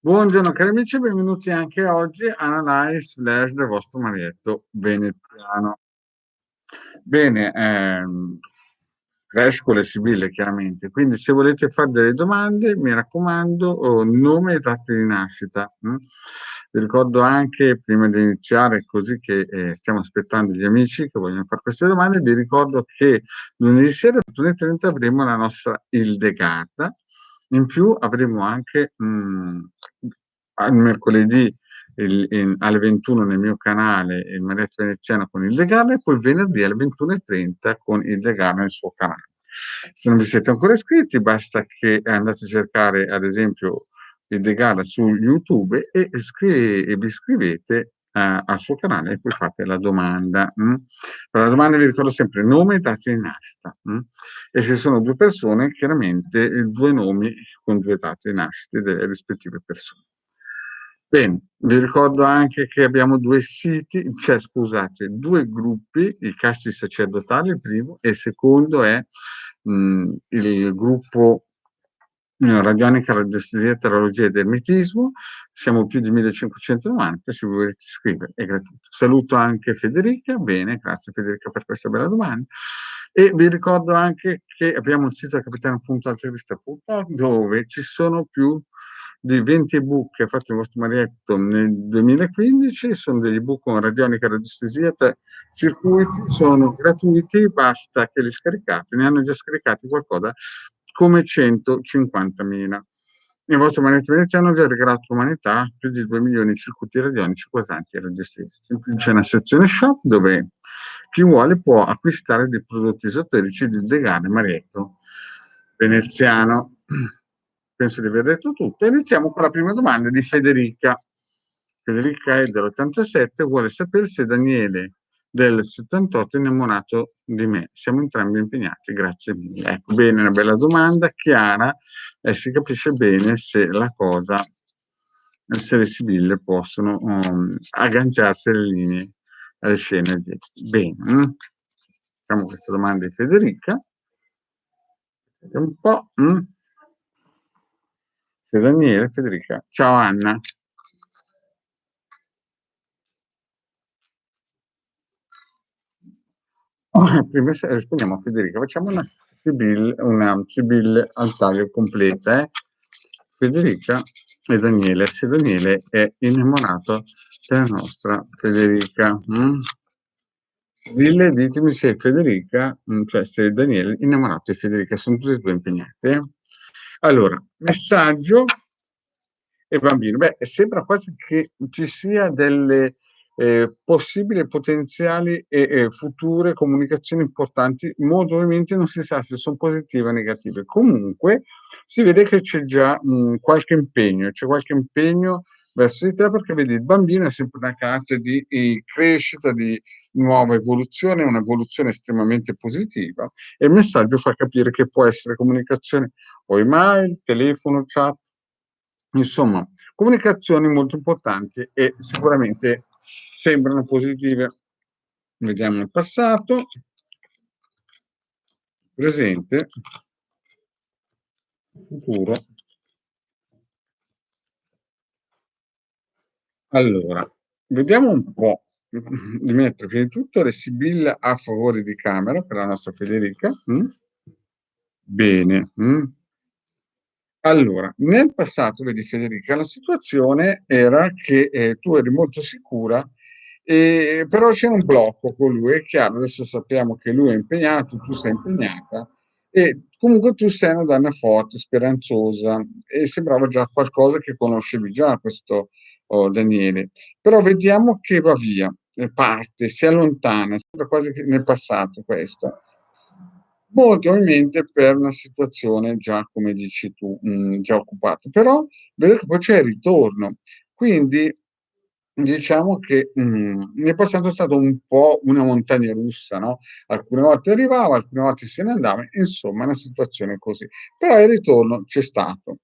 Buongiorno cari amici, benvenuti anche oggi a Analyze Flash del vostro Marietto veneziano. Bene, Flash con le sibille chiaramente, quindi se volete fare delle domande, mi raccomando, nome e data di nascita. Vi ricordo anche, prima di iniziare, così che stiamo aspettando gli amici che vogliono fare queste domande, vi ricordo che lunedì sera alle 21:30 avremo la nostra Ildegata. In più avremo anche al mercoledì alle 21 nel mio canale il Marietto Veneziano con il legame e poi venerdì alle 21:30 con il legame nel suo canale. Se non vi siete ancora iscritti, basta che andate a cercare ad esempio il Degala su YouTube e vi iscrivete al suo canale e poi fate la domanda. Per la domanda vi ricordo sempre nome e data di nascita. E se sono due persone, chiaramente due nomi con due date di nascita delle rispettive persone. Bene, vi ricordo anche che abbiamo due siti, cioè scusate, due gruppi, i casti sacerdotali, il primo, e il secondo è il gruppo Radionica, Radiestesia, Terologia ed Ermetismo. Siamo più di 1590, se volete iscrivervi è gratuito. Saluto anche Federica, bene, grazie Federica per questa bella domanda. E vi ricordo anche che abbiamo il sito capitano.altruista.org dove ci sono più di 20 ebook che ha fatto il vostro Marietto nel 2015, sono degli ebook con radionica, radiestesia, circuiti, sono gratuiti, basta che li scaricate, ne hanno già scaricati qualcosa come 150.000. Il vostro Marietto Veneziano ha già regalato all'umanità più di 2 milioni di circuiti radionici quotanti e radiestesi. C'è una sezione shop dove chi vuole può acquistare dei prodotti esoterici di legame Marietto Veneziano. Penso di aver detto tutto. Iniziamo con la prima domanda di Federica. Federica è dell'87, vuole sapere se Daniele del 78 è innamorato di me. Siamo entrambi impegnati, grazie mille. Ecco, bene, una bella domanda, chiara, e si capisce bene se la cosa, se le sibille possono agganciarsi alle linee, alle scene. Bene, facciamo questa domanda di Federica. Un po'. Se Daniele, Federica. Ciao Anna. Prima rispondiamo a Federica, facciamo una Sibille al taglio completa. Federica e Daniele, se Daniele è innamorato della nostra Federica. Sibille, ditemi se Federica, cioè se Daniele è innamorato di Federica, sono tutti e due impegnati. Allora, messaggio e bambino. Beh, sembra quasi che ci sia delle possibili, potenziali e future comunicazioni importanti. Molto ovviamente non si sa se sono positive o negative. Comunque si vede che c'è già qualche impegno, verso di te perché vedi il bambino è sempre una carta di crescita, di nuova evoluzione, un'evoluzione estremamente positiva e il messaggio fa capire che può essere comunicazione o email, telefono, chat, insomma, comunicazioni molto importanti e sicuramente sembrano positive. Vediamo il passato, presente, futuro. Allora, vediamo un po' di mettere prima di tutto le sibille a favore di camera per la nostra Federica. Bene. Allora, nel passato, vedi Federica, la situazione era che tu eri molto sicura, però c'era un blocco con lui, è chiaro, adesso sappiamo che lui è impegnato, tu sei impegnata, e comunque tu sei una donna forte, speranzosa, e sembrava già qualcosa che conoscevi già questo Daniele. Però vediamo che va via, parte, si allontana, sembra quasi che nel passato questo. Molto probabilmente per una situazione già, come dici tu, già occupata. Però vedo che poi c'è il ritorno. Quindi diciamo che nel passato è stato un po' una montagna russa, no? Alcune volte arrivava, alcune volte se ne andava, insomma, una situazione così. Però il ritorno c'è stato.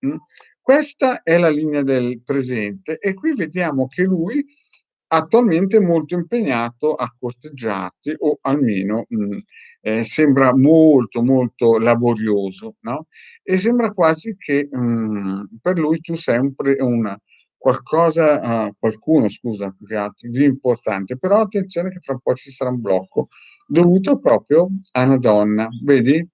Questa è la linea del presente e qui vediamo che lui attualmente è molto impegnato a corteggiarti o almeno sembra molto molto laborioso, no? E sembra quasi che per lui tu sempre una qualcosa, qualcuno, scusa, più che altro, di importante, però attenzione che fra un po' ci sarà un blocco dovuto proprio a una donna, vedi?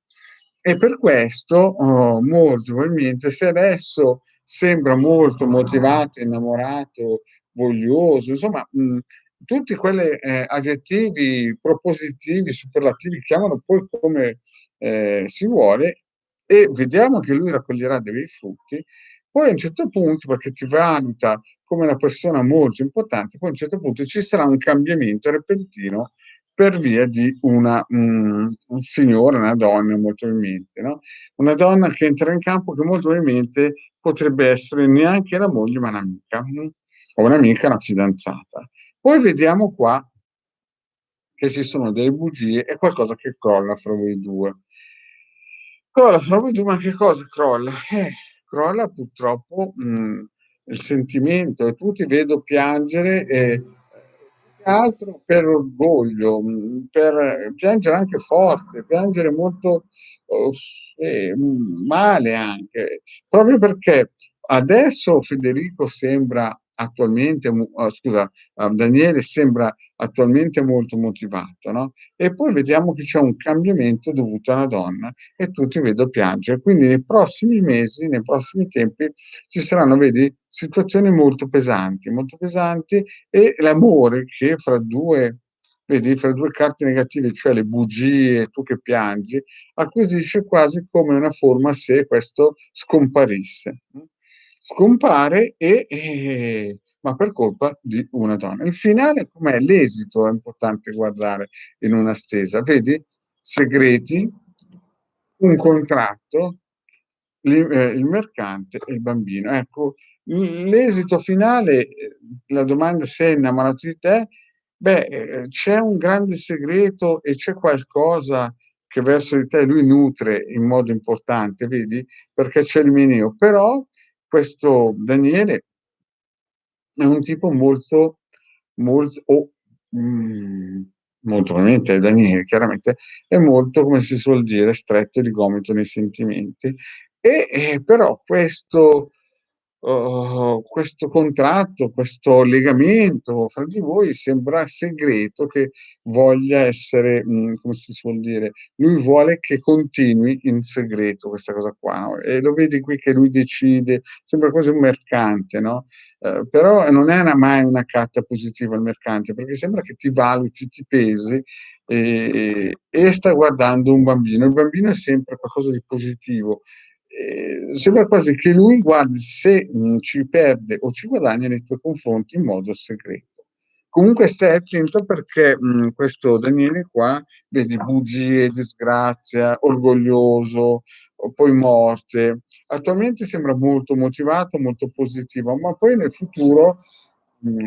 E per questo, molto probabilmente, se adesso sembra molto motivato, innamorato, voglioso, insomma, tutti quegli aggettivi propositivi, superlativi, chiamano poi come si vuole, e vediamo che lui raccoglierà dei bei frutti, poi a un certo punto, perché ti valuta come una persona molto importante, poi a un certo punto ci sarà un cambiamento repentino per via di un signore, una donna molto probabilmente, no? Una donna che entra in campo che molto probabilmente potrebbe essere neanche la moglie, ma un'amica, o un'amica, una fidanzata. Poi vediamo qua che ci sono delle bugie e qualcosa che crolla fra voi due. Crolla fra voi due, ma che cosa crolla? Crolla purtroppo il sentimento, e tu ti vedo piangere più che altro per orgoglio, per piangere anche forte, piangere molto male anche, proprio perché adesso Federico sembra attualmente, scusa, Daniele sembra attualmente molto motivato, no? E poi vediamo che c'è un cambiamento dovuto a una donna e tu ti vedo piangere. Quindi nei prossimi mesi, nei prossimi tempi, ci saranno, vedi, situazioni molto pesanti, e l'amore che fra due, vedi, fra due carte negative, cioè le bugie, tu che piangi, acquisisce quasi come una forma se questo scomparisse. Scompare ma per colpa di una donna. Il finale com'è? L'esito è importante guardare in una stesa. Vedi? Segreti, un contratto, il mercante e il bambino. Ecco, l'esito finale, la domanda se è innamorato di te, beh, c'è un grande segreto e c'è qualcosa che verso di te lui nutre in modo importante, vedi? Perché c'è il meneo. Però questo Daniele è un tipo mm, molto, ovviamente è Daniele, chiaramente, è molto, come si suol dire, stretto di gomito nei sentimenti. Però questo contratto, questo legamento fra di voi sembra segreto, che voglia essere, come si suol dire, lui vuole che continui in segreto questa cosa qua, no? E lo vedi qui che lui decide, sembra quasi un mercante, no? Però non è mai una carta positiva il mercante, perché sembra che ti valuti, ti pesi e sta guardando un bambino. Il bambino è sempre qualcosa di positivo. Sembra quasi che lui guardi se ci perde o ci guadagna nei tuoi confronti in modo segreto. Comunque stai attento perché questo Daniele qua, vedi bugie, disgrazia, orgoglioso, o poi morte. Attualmente sembra molto motivato, molto positivo, ma poi nel futuro,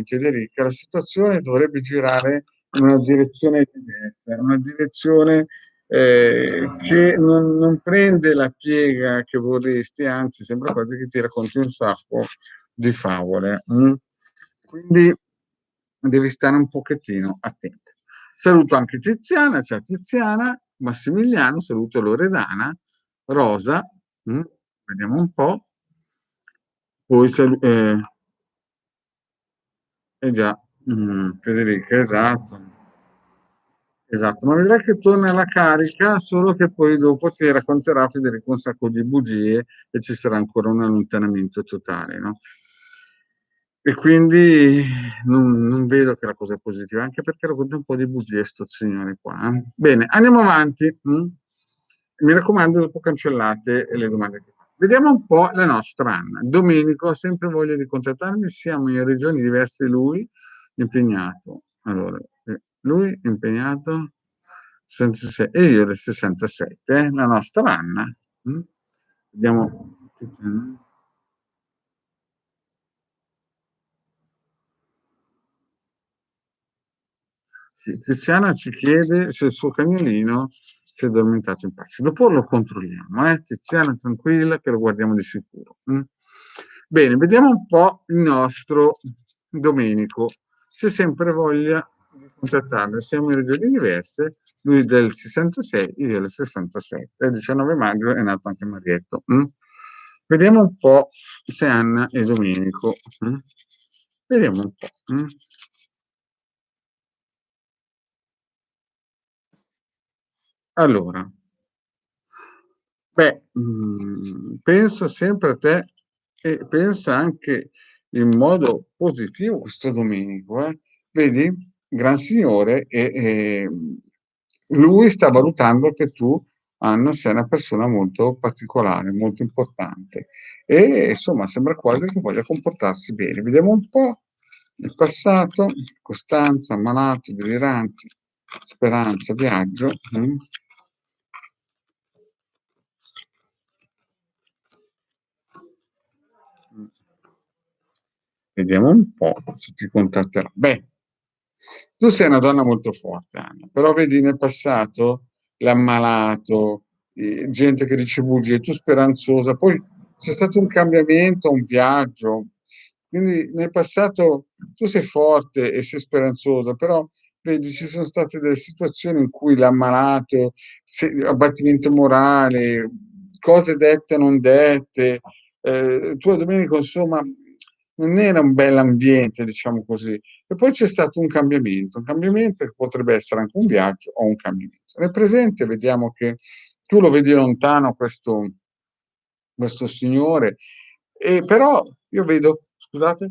Federica, la situazione dovrebbe girare in una direzione diversa, una direzione che non prende la piega che vorresti, anzi sembra quasi che ti racconti un sacco di favole. Quindi devi stare un pochettino attento. Saluto anche Tiziana, ciao Tiziana, Massimiliano, saluto Loredana, Rosa, vediamo un po', poi già, Federica, esatto. Esatto, ma vedrai che torna alla carica, solo che poi dopo ti racconterà Federico un sacco di bugie e ci sarà ancora un allontanamento totale, no? E quindi non vedo che la cosa è positiva, anche perché racconta un po' di bugie sto signore qua. Bene, andiamo avanti. Mi raccomando, dopo cancellate le domande che fate. Vediamo un po' la nostra Anna. Domenico ha sempre voglia di contattarmi, siamo in regioni diverse, lui impegnato. Allora, lui impegnato 66, e io del 67, la nostra Anna. Vediamo. Sì, Tiziana ci chiede se il suo cagnolino si è addormentato in pace. Dopo lo controlliamo, eh? Tiziana, tranquilla, che lo guardiamo di sicuro. Bene, vediamo un po' il nostro Domenico. C'è sempre voglia di contattarlo. Siamo in regioni diverse, lui del 66, io del 67. Il 19 maggio è nato anche Marietto. Vediamo un po' se Anna e Domenico. Vediamo un po'. Allora, beh, pensa sempre a te e pensa anche in modo positivo questo Domenico, eh. Vedi? Gran signore e, lui sta valutando che tu, Anna, sei una persona molto particolare, molto importante e insomma sembra quasi che voglia comportarsi bene. Vediamo un po' il passato, Costanza, ammalato, deliranti, speranza, viaggio. Vediamo un po' se ti contatterà. Beh, tu sei una donna molto forte, Anna, però vedi nel passato l'ammalato, gente che dice bugie, tu speranzosa, poi c'è stato un cambiamento, un viaggio, quindi nel passato tu sei forte e sei speranzosa, però vedi ci sono state delle situazioni in cui l'ammalato, abbattimento morale, cose dette e non dette, tu a Domenico insomma non era un bell'ambiente, diciamo così. E poi c'è stato un cambiamento che potrebbe essere anche un viaggio o un cambiamento. Nel presente vediamo che tu lo vedi lontano, questo signore, e però io vedo, scusate,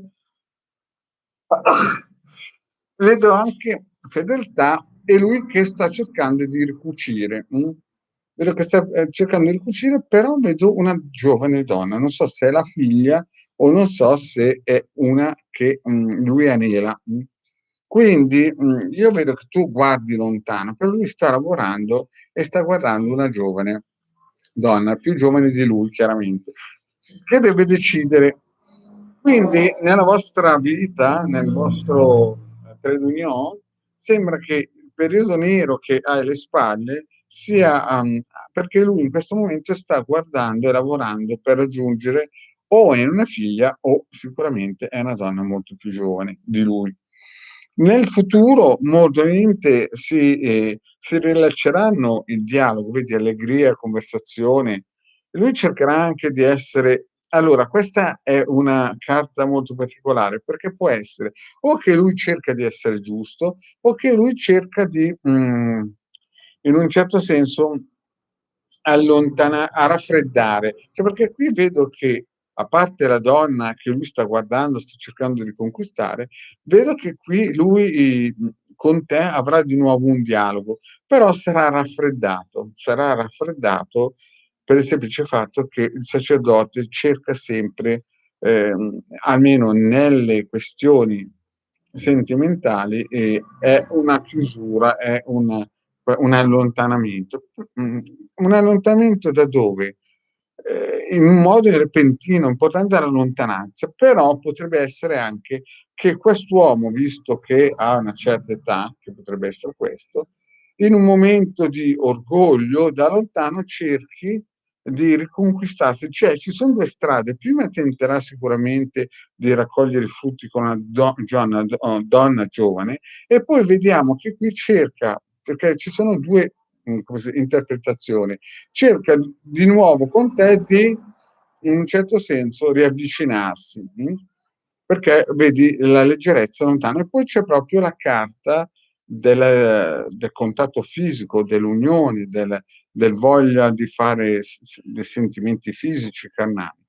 vedo anche fedeltà e lui che sta cercando di ricucire. Vedo che sta cercando di ricucire, però vedo una giovane donna. Non so se è la figlia o non so se è una che lui anela. Quindi io vedo che tu guardi lontano, però lui sta lavorando e sta guardando una giovane donna, più giovane di lui, chiaramente, che deve decidere. Quindi nella vostra vita, nel vostro trade union, sembra che il periodo nero che hai alle spalle sia perché lui in questo momento sta guardando e lavorando per raggiungere o è una figlia o sicuramente è una donna molto più giovane di lui. Nel futuro molto probabilmente si rilasceranno il dialogo, vedi, allegria, conversazione. Lui cercherà anche di essere. Allora, questa è una carta molto particolare perché può essere o che lui cerca di essere giusto o che lui cerca di, in un certo senso, a raffreddare. Cioè, perché qui vedo che, a parte la donna che lui sta guardando, sta cercando di conquistare, vedo che qui lui con te avrà di nuovo un dialogo, però sarà raffreddato per il semplice fatto che il sacerdote cerca sempre, almeno nelle questioni sentimentali, è una chiusura, è un allontanamento. Un allontanamento da dove? In un modo repentino, importante la lontananza, però potrebbe essere anche che quest'uomo, visto che ha una certa età, che potrebbe essere questo, in un momento di orgoglio, da lontano cerchi di riconquistarsi. Cioè, ci sono due strade. Prima tenterà sicuramente di raccogliere i frutti con una donna giovane e poi vediamo che qui cerca, perché ci sono due interpretazioni, cerca di nuovo con te di, in un certo senso, riavvicinarsi, perché vedi la leggerezza lontana. E poi c'è proprio la carta del contatto fisico, dell'unione, del voglia di fare dei sentimenti fisici, carnali.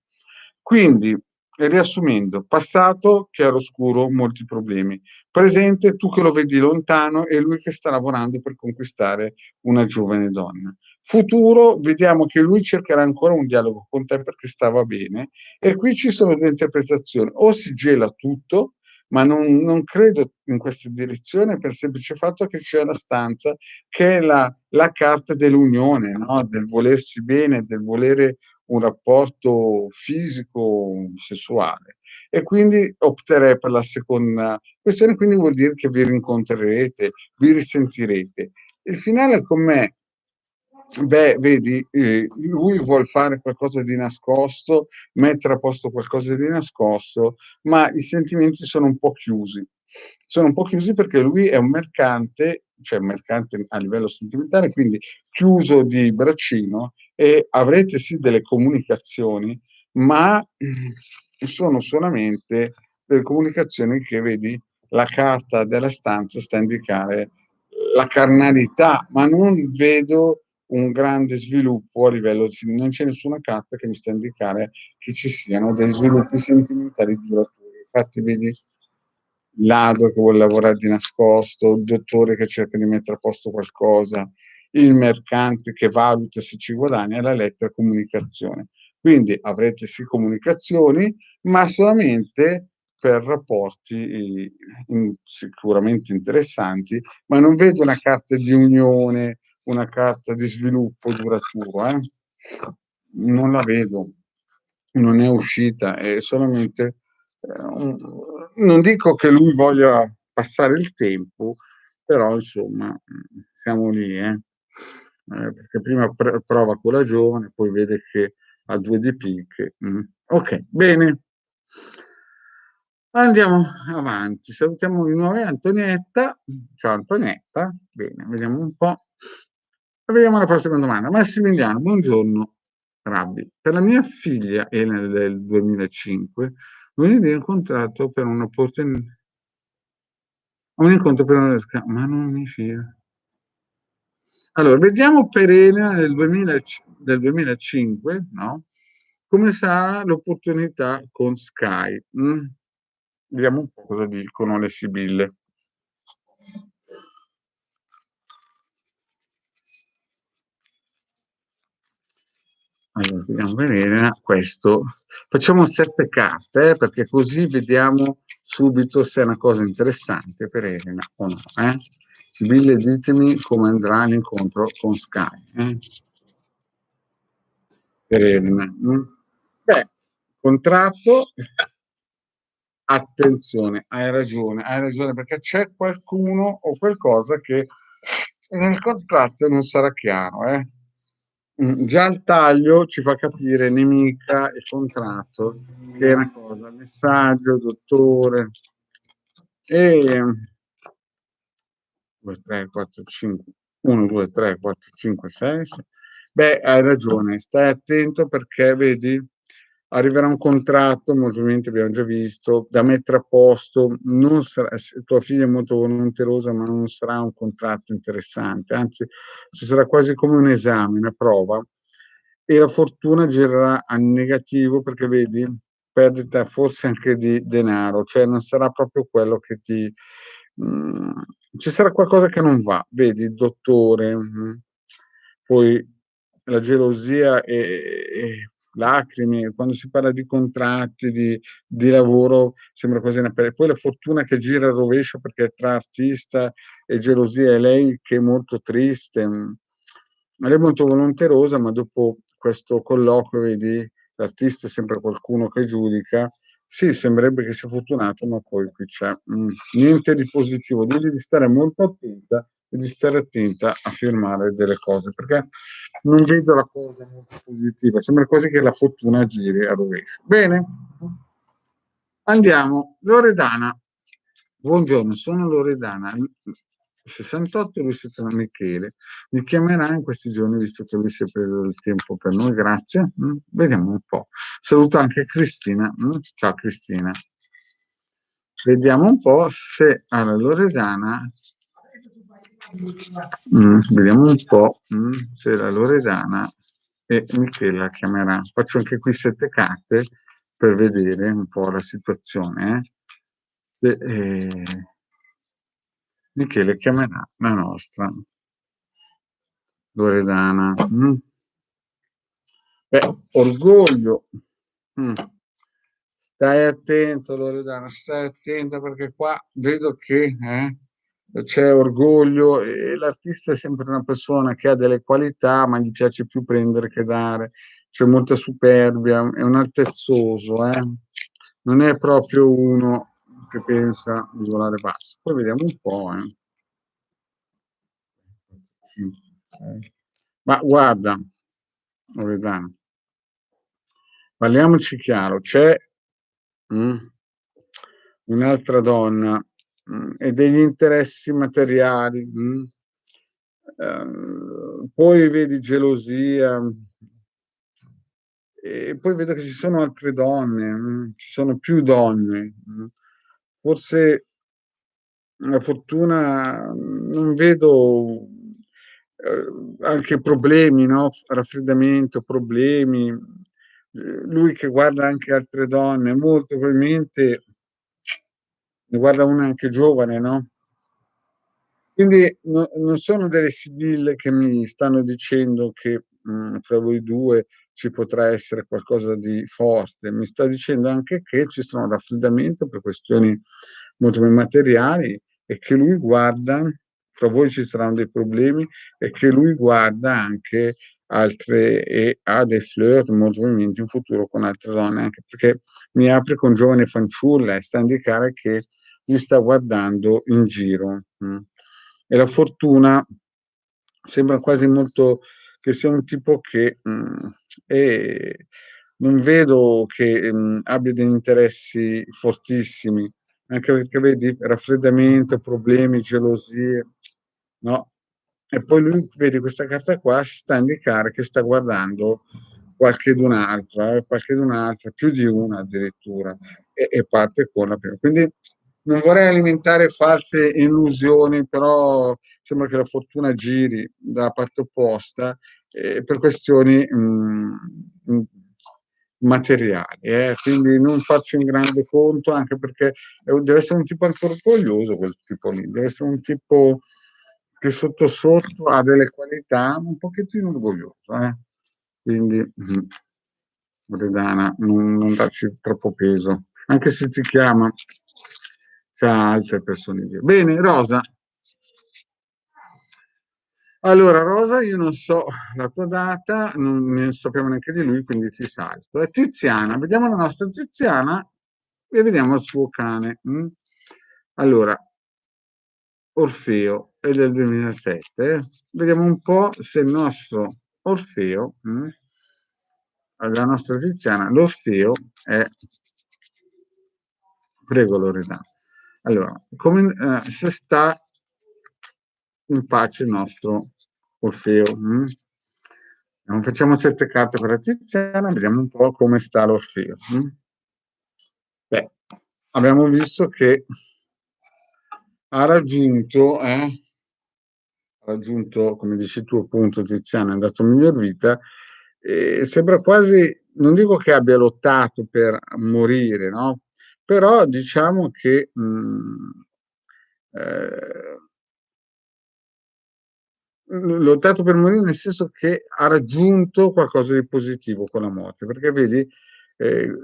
Quindi, riassumendo, passato chiaroscuro, molti problemi. Presente, tu che lo vedi lontano e lui che sta lavorando per conquistare una giovane donna. Futuro, vediamo che lui cercherà ancora un dialogo con te perché stava bene e qui ci sono due interpretazioni. O si gela tutto, ma non credo in questa direzione per il semplice fatto che c'è la stanza che è la carta dell'unione, no? Del volersi bene, del volere un rapporto fisico, sessuale. E quindi opterei per la seconda questione, quindi vuol dire che vi rincontrerete, vi risentirete. Il finale con me, beh, vedi, lui vuol fare qualcosa di nascosto, mettere a posto qualcosa di nascosto, ma i sentimenti sono un po' chiusi. Sono un po' chiusi perché lui è un mercante, cioè un mercante a livello sentimentale, quindi chiuso di braccino e avrete sì delle comunicazioni, ma sono solamente delle comunicazioni che vedi, la carta della stanza sta a indicare la carnalità, ma non vedo un grande sviluppo a livello, non c'è nessuna carta che mi sta a indicare che ci siano degli sviluppi sentimentali duraturi. Infatti, vedi il ladro che vuole lavorare di nascosto, il dottore che cerca di mettere a posto qualcosa, il mercante che valuta se ci guadagna, e la lettera comunicazione. Quindi avrete sì comunicazioni, ma solamente per rapporti sicuramente interessanti, ma non vedo una carta di unione, una carta di sviluppo duraturo, eh? Non la vedo, non è uscita, è solamente non dico che lui voglia passare il tempo, però insomma siamo lì, perché prima prova con la giovane, poi vede che ha due di picche. Ok, bene. Andiamo avanti, salutiamo di nuovo Antonietta. Ciao Antonietta, bene, vediamo un po'. Vediamo la prossima domanda. Massimiliano, buongiorno, Rabbi. Per la mia figlia Elena del 2005, lunedì ho incontrato per un'opportunità, un incontro per una, ma non mi fido. Allora, vediamo per Elena del 2005, no? Come sarà l'opportunità con Sky? Vediamo un po' cosa dicono le sibille. Allora, vediamo vedere questo. Facciamo 7 carte, perché così vediamo subito se è una cosa interessante per Elena o no. Sibille, ditemi come andrà l'incontro con Sky. Per Elena. Beh, contratto, attenzione, hai ragione, perché c'è qualcuno o qualcosa che nel contratto non sarà chiaro, eh? Già il taglio ci fa capire nemica e contratto, che è una cosa, messaggio, dottore, e 2, 3, 4, 5, 1, 2, 3, 4, 5, 6. Beh, hai ragione, stai attento perché vedi, arriverà un contratto, molto probabilmente abbiamo già visto, da mettere a posto, non sarà, tua figlia è molto volonterosa, ma non sarà un contratto interessante, anzi, ci sarà quasi come un esame, una prova, e la fortuna girerà a negativo perché vedi, perdita forse anche di denaro, cioè non sarà proprio quello che ti... mm, ci sarà qualcosa che non va, vedi, il dottore, poi la gelosia e lacrime, quando si parla di contratti, di lavoro, sembra quasi una pelle. Poi la fortuna che gira al rovescio perché tra artista e gelosia è lei che è molto triste. Lei è molto volonterosa, ma dopo questo colloquio, vedi, l'artista è sempre qualcuno che giudica. Sì, sembrerebbe che sia fortunato, ma poi qui c'è niente di positivo. Devi di stare molto attenta e di stare attenta a firmare delle cose, perché non vedo la cosa molto positiva. Sembra quasi che la fortuna giri a rovescio. Bene, andiamo. Loredana. Buongiorno, sono Loredana. 68, lui si chiama Michele. Mi chiamerà in questi giorni, visto che lui si è preso il tempo per noi. Grazie. Vediamo un po'. Saluto anche Cristina. Ciao Cristina. Vediamo un po' se alla Loredana, vediamo un po' se la Loredana e Michele la chiamerà. Faccio anche qui 7 carte per vedere un po' la situazione. Michele chiamerà la nostra Loredana. Orgoglio. Mm. Stai attento, Loredana, stai attenta perché qua vedo che c'è orgoglio e l'artista è sempre una persona che ha delle qualità, ma gli piace più prendere che dare. C'è molta superbia, è un altezzoso, non è proprio uno che pensa di volare basso. Poi vediamo un po'. Sì. Ma guarda, Loredana, parliamoci chiaro, c'è mm, un'altra donna e degli interessi materiali, poi vedi gelosia e poi vedo che ci sono altre donne, ci sono più donne. Forse la fortuna non vedo anche problemi, no? Raffreddamento, problemi. Lui che guarda anche altre donne, molto probabilmente ne guarda una anche giovane, no? Quindi non sono delle sibille che mi stanno dicendo che fra voi due ci potrà essere qualcosa di forte, mi sta dicendo anche che ci sono raffreddamento per questioni molto più materiali e che lui guarda, fra voi ci saranno dei problemi e che lui guarda anche altre e ha dei flirt molto probabilmente in futuro con altre donne, anche perché mi apre con giovane fanciulla e sta a indicare che mi sta guardando in giro. E la fortuna sembra quasi molto che sia un tipo che non vedo che abbia degli interessi fortissimi, anche perché vedi raffreddamento, problemi, gelosie, no? E poi lui, vedi, questa carta qua sta a indicare che sta guardando qualche d'un'altra, più di una addirittura, e parte con la prima. Quindi non vorrei alimentare false illusioni, però sembra che la fortuna giri dalla parte opposta per questioni materiali. Quindi non faccio un grande conto, anche perché deve essere un tipo anche orgoglioso quel tipo lì, deve essere un tipo che sotto sotto ha delle qualità un pochettino orgoglioso. Quindi, Loredana, non darci troppo peso, anche se ti chiama, c'ha altre persone. Bene, Rosa. Allora, Rosa, io non so la tua data, non ne sappiamo neanche di lui, quindi ti salto. Tiziana, vediamo la nostra Tiziana e vediamo il suo cane. Allora, Orfeo è del 2007. Vediamo un po' se il nostro Orfeo, la nostra Tiziana, l'Orfeo è... Prego, Loredana. Allora, se sta in pace il nostro Orfeo. Facciamo 7 carte per la Tiziana, vediamo un po' come sta l'Orfeo. Beh, abbiamo visto che ha raggiunto, come dici tu, appunto, Tiziana è andato a miglior vita, e sembra quasi, non dico che abbia lottato per morire, no? Però diciamo che eh, lottato per morire nel senso che ha raggiunto qualcosa di positivo con la morte, perché vedi,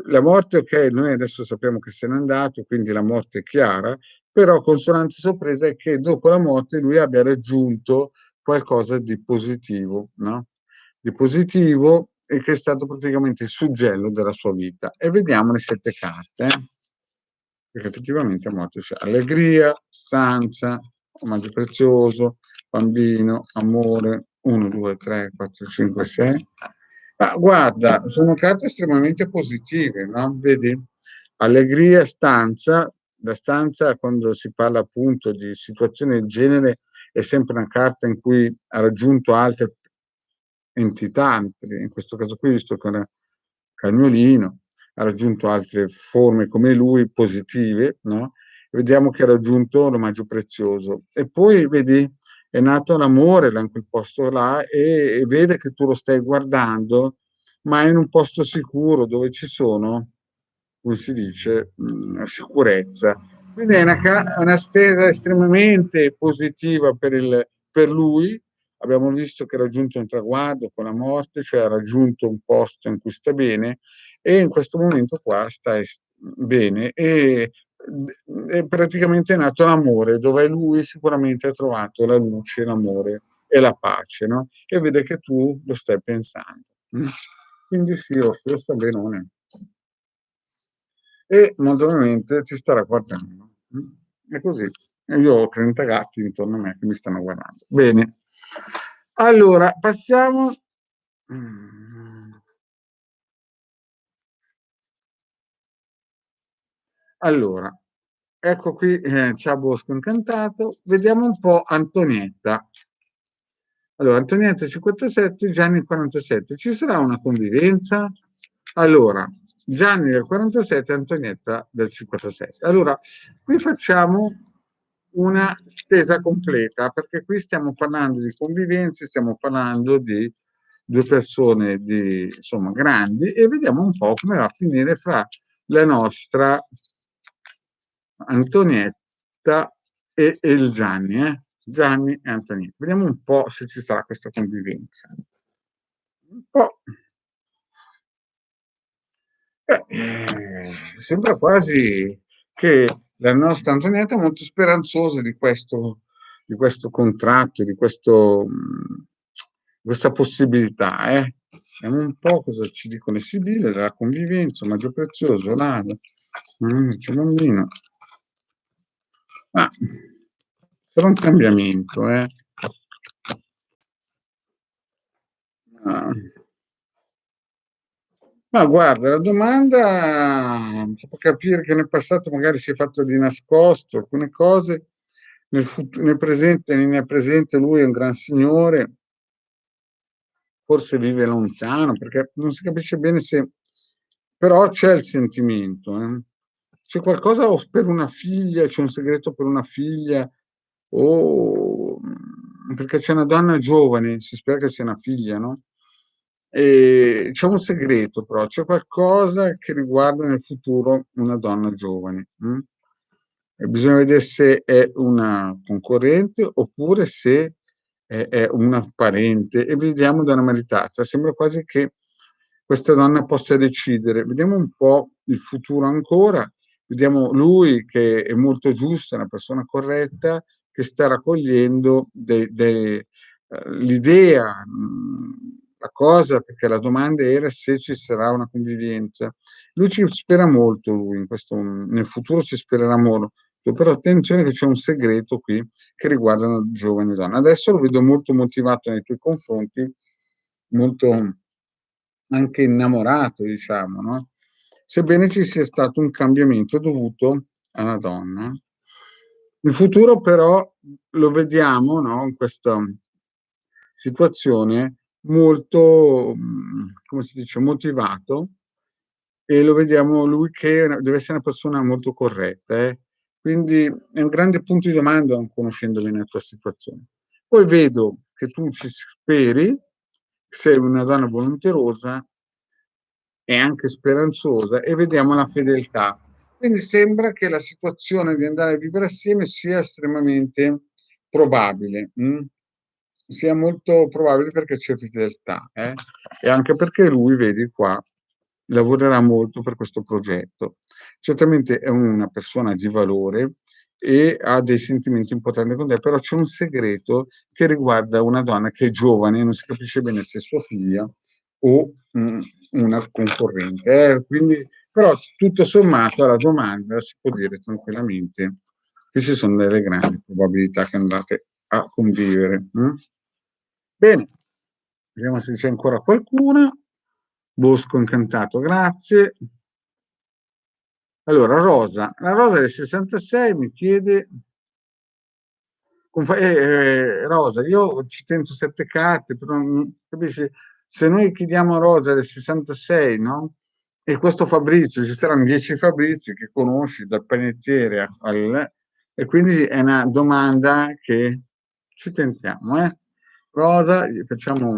la morte, ok, noi adesso sappiamo che se n'è andato, quindi la morte è chiara, però consonante sorpresa è che dopo la morte lui abbia raggiunto qualcosa di positivo, no? Di positivo e che è stato praticamente il suggello della sua vita. E vediamo le 7 carte, perché effettivamente a morte c'è allegria, stanza, omaggio prezioso, bambino, amore, 1, 2, 3, 4, 5, 6. Ma guarda, sono carte estremamente positive, no? Vedi? Allegria, stanza. La stanza, quando si parla appunto di situazioni del genere, è sempre una carta in cui ha raggiunto altre entità, in questo caso qui, visto che è un cagnolino, ha raggiunto altre forme come lui, positive, no? Vediamo che ha raggiunto l'omaggio prezioso. E poi, vedi, è nato l'amore là in quel posto là e vede che tu lo stai guardando, ma è in un posto sicuro dove ci sono, come si dice, sicurezza. Quindi è una stesa estremamente positiva per lui. Abbiamo visto che ha raggiunto un traguardo con la morte, cioè ha raggiunto un posto in cui sta bene e in questo momento qua sta bene e praticamente è nato l'amore, dove lui sicuramente ha trovato la luce, l'amore e la pace, no? E vede che tu lo stai pensando. Quindi sì, lo sta benone. E molto probabilmente ti starà guardando. È così. E io ho 30 gatti intorno a me che mi stanno guardando. Bene. Allora, passiamo. Allora, ecco qui, ciao Bosco Incantato. Vediamo un po' Antonietta. Allora, Antonietta 57, Gianni 47. Ci sarà una convivenza? Allora, Gianni del 47 e Antonietta del 56. Allora, qui facciamo una stesa completa, perché qui stiamo parlando di convivenze, stiamo parlando di due persone di, insomma, grandi e vediamo un po' come va a finire fra la nostra Antonietta e il Gianni, Gianni e Antonietta. Vediamo un po' se ci sarà questa convivenza. Un po'. Sembra quasi che la nostra Antonietta è molto speranzosa di questo contratto, questa possibilità. Vediamo un po' cosa ci dicono i Sibille della convivenza, Maggio Prezioso, Lada, c'è bambino. Ma sarà un cambiamento, eh. Ah. Ma guarda, la domanda si può capire che nel passato magari si è fatto di nascosto alcune cose, nel presente, nel presente lui è un gran signore, forse vive lontano, perché non si capisce bene se... Però c'è il sentimento, eh. C'è qualcosa o per una figlia, c'è un segreto per una figlia, o perché c'è una donna giovane, si spera che sia una figlia, no? E c'è un segreto, però c'è qualcosa che riguarda nel futuro una donna giovane. E bisogna vedere se è una concorrente oppure se è una parente e vediamo da una maritata. Sembra quasi che questa donna possa decidere. Vediamo un po' il futuro ancora, vediamo lui che è molto giusto, è una persona corretta, che sta raccogliendo l'idea, la cosa, perché la domanda era se ci sarà una convivenza. Lui ci spera molto, lui, nel futuro ci spererà molto, però attenzione che c'è un segreto qui che riguarda una giovane donna. Adesso lo vedo molto motivato nei tuoi confronti, molto anche innamorato, diciamo, no? Sebbene ci sia stato un cambiamento dovuto alla donna. Il futuro però lo vediamo, no, in questa situazione molto, come si dice, motivato e lo vediamo lui che deve essere una persona molto corretta, eh. Quindi è un grande punto di domanda non conoscendo bene la tua situazione. Poi vedo che tu ci speri, sei una donna volonterosa e anche speranzosa e vediamo la fedeltà. Quindi sembra che la situazione di andare a vivere assieme sia estremamente probabile, sia molto probabile perché c'è fedeltà, e anche perché lui, vedi qua, lavorerà molto per questo progetto. Certamente è una persona di valore e ha dei sentimenti importanti con te, però c'è un segreto che riguarda una donna che è giovane, non si capisce bene se è sua figlia o una concorrente. Quindi, però tutto sommato alla domanda si può dire tranquillamente che ci sono delle grandi probabilità che andate a convivere. Bene, vediamo se c'è ancora qualcuna. Bosco incantato, grazie. Allora, Rosa, la Rosa del 66 mi chiede, Rosa, io ci tento 7 carte, però capisci, se noi chiediamo a Rosa del 66, no? E questo Fabrizio, ci saranno 10 Fabrizi che conosci dal panettiere e quindi è una domanda che ci tentiamo, eh? Rosa, facciamo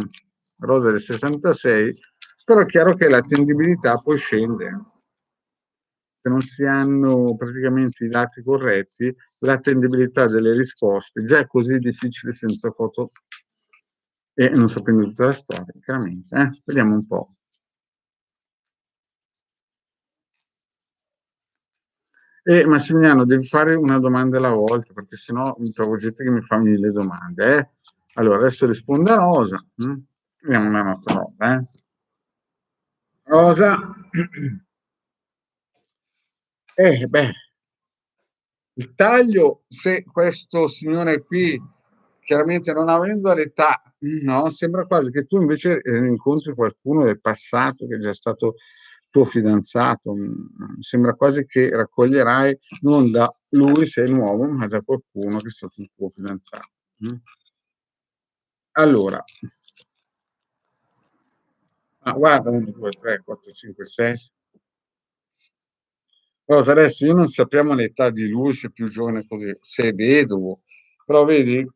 Rosa del 66, però è chiaro che l'attendibilità poi scende. Se non si hanno praticamente i dati corretti, l'attendibilità delle risposte già è così difficile senza foto e non sapendo tutta la storia, chiaramente. Vediamo un po'. Massimiliano, devi fare una domanda alla volta, perché sennò mi trovo gente che mi fa 1000 domande. Allora, adesso risponde a Rosa. Vediamo la nostra Rosa. Rosa, beh, il taglio, se questo signore qui, chiaramente non avendo l'età, no, sembra quasi che tu invece incontri qualcuno del passato che è già stato tuo fidanzato. Sembra quasi che raccoglierai non da lui, se è nuovo, ma da qualcuno che è stato il tuo fidanzato. Allora, guarda, 1, 2, 3, 4, 5, 6. Rosa, adesso io non sappiamo l'età di lui, se è più giovane così, se è vedovo, però vedi,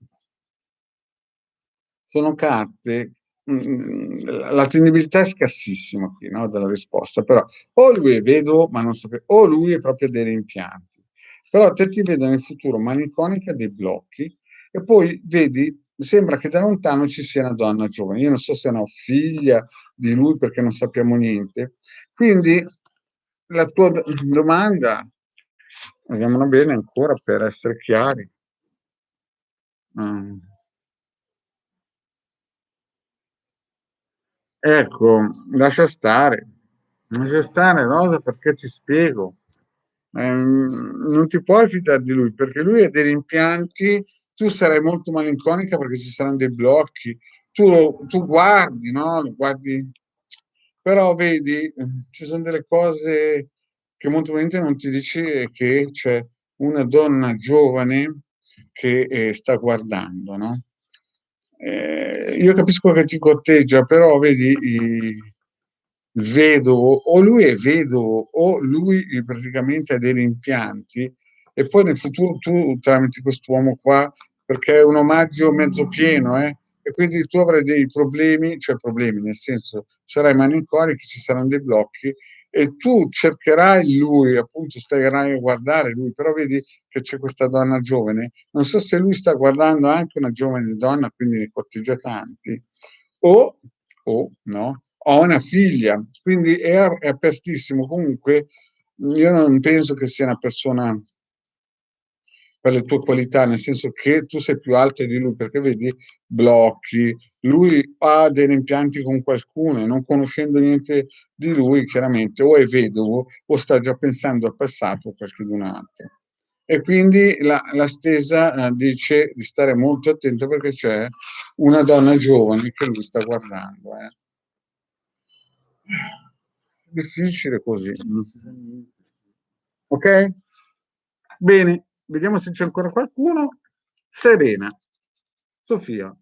sono carte, l'attendibilità è scarsissima qui, no, della risposta, però o lui è vedovo, ma non sapete, o lui è proprio dei rimpianti. Però te ti vedo nel futuro malinconica dei blocchi e poi vedi, sembra che da lontano ci sia una donna giovane. Io non so se è una figlia di lui perché non sappiamo niente. Quindi la tua domanda, vediamola bene ancora per essere chiari. Mm. Ecco, lascia stare Rosa perché ti spiego. Non ti puoi fidare di lui perché lui ha dei rimpianti, tu sarai molto malinconica perché ci saranno dei blocchi, tu guardi, no? Lo guardi, però vedi, ci sono delle cose che molto probabilmente non ti dice che c'è una donna giovane che sta guardando, no? Io capisco che ti corteggia, però vedi, il vedovo, o lui è vedovo, o lui praticamente ha dei rimpianti, e poi nel futuro tu tramite quest'uomo qua, perché è un omaggio mezzo pieno, e quindi tu avrai dei problemi, cioè problemi, nel senso sarai malinconico, ci saranno dei blocchi, e tu cercherai lui, appunto, starai a guardare lui, però vedi che c'è questa donna giovane. Non so se lui sta guardando anche una giovane donna, quindi ne corteggia tanti, o, o no, ho una figlia, quindi è apertissimo. Comunque, io non penso che sia una persona per le tue qualità, nel senso che tu sei più alta di lui, perché vedi blocchi, lui ha dei rimpianti con qualcuno e non conoscendo niente di lui, chiaramente o è vedovo o sta già pensando al passato o qualcun altro. E quindi la stesa dice di stare molto attento perché c'è una donna giovane che lui sta guardando. Difficile così. Non si sa niente. Ok? Bene, vediamo se c'è ancora qualcuno. Serena, Sofia.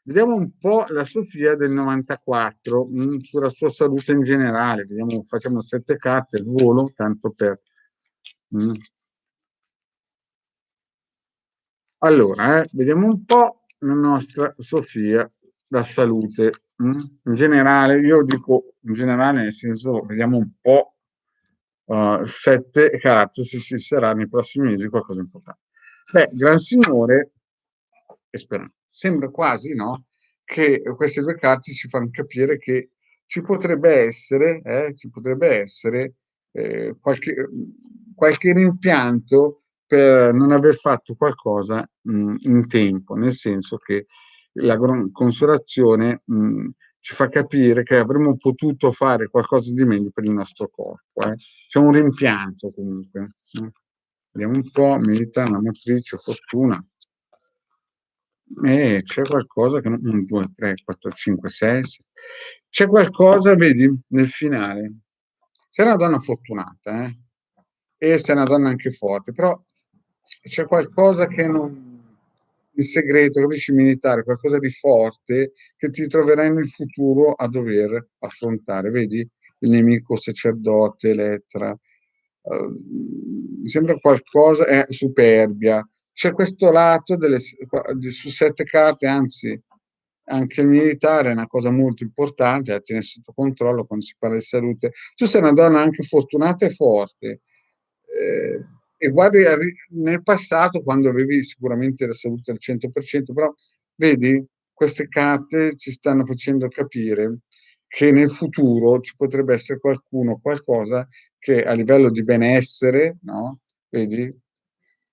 Vediamo un po' la Sofia del 94, sulla sua salute in generale. Vediamo, facciamo 7 carte al volo, tanto per. mm. Allora, vediamo un po' la nostra Sofia, la salute. In generale, io dico in generale, nel senso, vediamo un po' 7 carte se ci sarà nei prossimi mesi qualcosa di importante. Beh, Gran Signore e Speranza. Sembra quasi, no? Che queste 2 carte ci fanno capire che ci potrebbe essere qualche rimpianto per non aver fatto qualcosa in tempo, nel senso che la consolazione ci fa capire che avremmo potuto fare qualcosa di meglio per il nostro corpo. C'è un rimpianto comunque. Vediamo un po', milita la motrice, fortuna. C'è qualcosa che 1, 2, 3, 4, 5, 6. C'è qualcosa, vedi, nel finale. Sei una donna fortunata, e sei una donna anche forte, però c'è qualcosa che non. Il segreto, capisci, militare, qualcosa di forte che ti troverai nel futuro a dover affrontare. Vedi il nemico sacerdote, Elettra. Mi sembra qualcosa, è superbia. C'è questo lato su 7 carte, anzi, anche il militare è una cosa molto importante da tenere sotto controllo quando si parla di salute. Tu sei una donna anche fortunata e forte. E guardi nel passato, quando avevi sicuramente la salute al 100%, però vedi, queste carte ci stanno facendo capire che nel futuro ci potrebbe essere qualcuno, qualcosa che a livello di benessere, no? Vedi?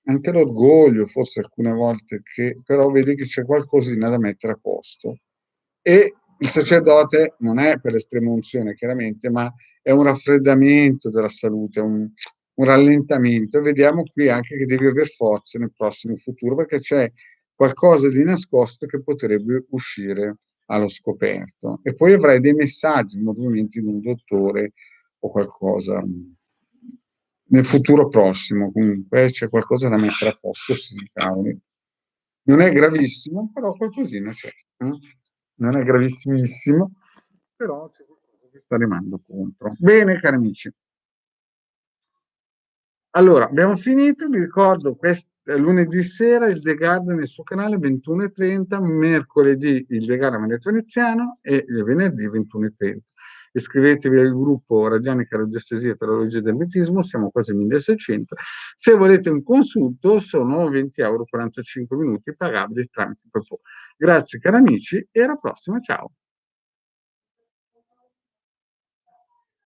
Anche l'orgoglio, forse alcune volte, che però vedi che c'è qualcosina da mettere a posto. E il sacerdote non è per estrema unzione, chiaramente, ma è un raffreddamento della salute, un rallentamento. E vediamo qui anche che devi avere forza nel prossimo futuro, perché c'è qualcosa di nascosto che potrebbe uscire allo scoperto. E poi avrai dei messaggi, movimenti di un dottore o qualcosa nel futuro prossimo. Comunque c'è qualcosa da mettere a posto, sì, cavoli. Non è gravissimo, però qualcosina c'è. Non è gravissimissimo, però c'è qualcosa che sta remando contro. Bene, cari amici. Allora, abbiamo finito, vi ricordo lunedì sera il The Garden nel suo canale 21:30, mercoledì il The Garden Veneto Veneziano e venerdì 21:30. Iscrivetevi al gruppo Radionica Radiestesia e Teologia del Hermetismo, siamo quasi 1600. Se volete un consulto sono 20 euro 45 minuti pagabili tramite PayPal. Grazie cari amici e alla prossima, ciao!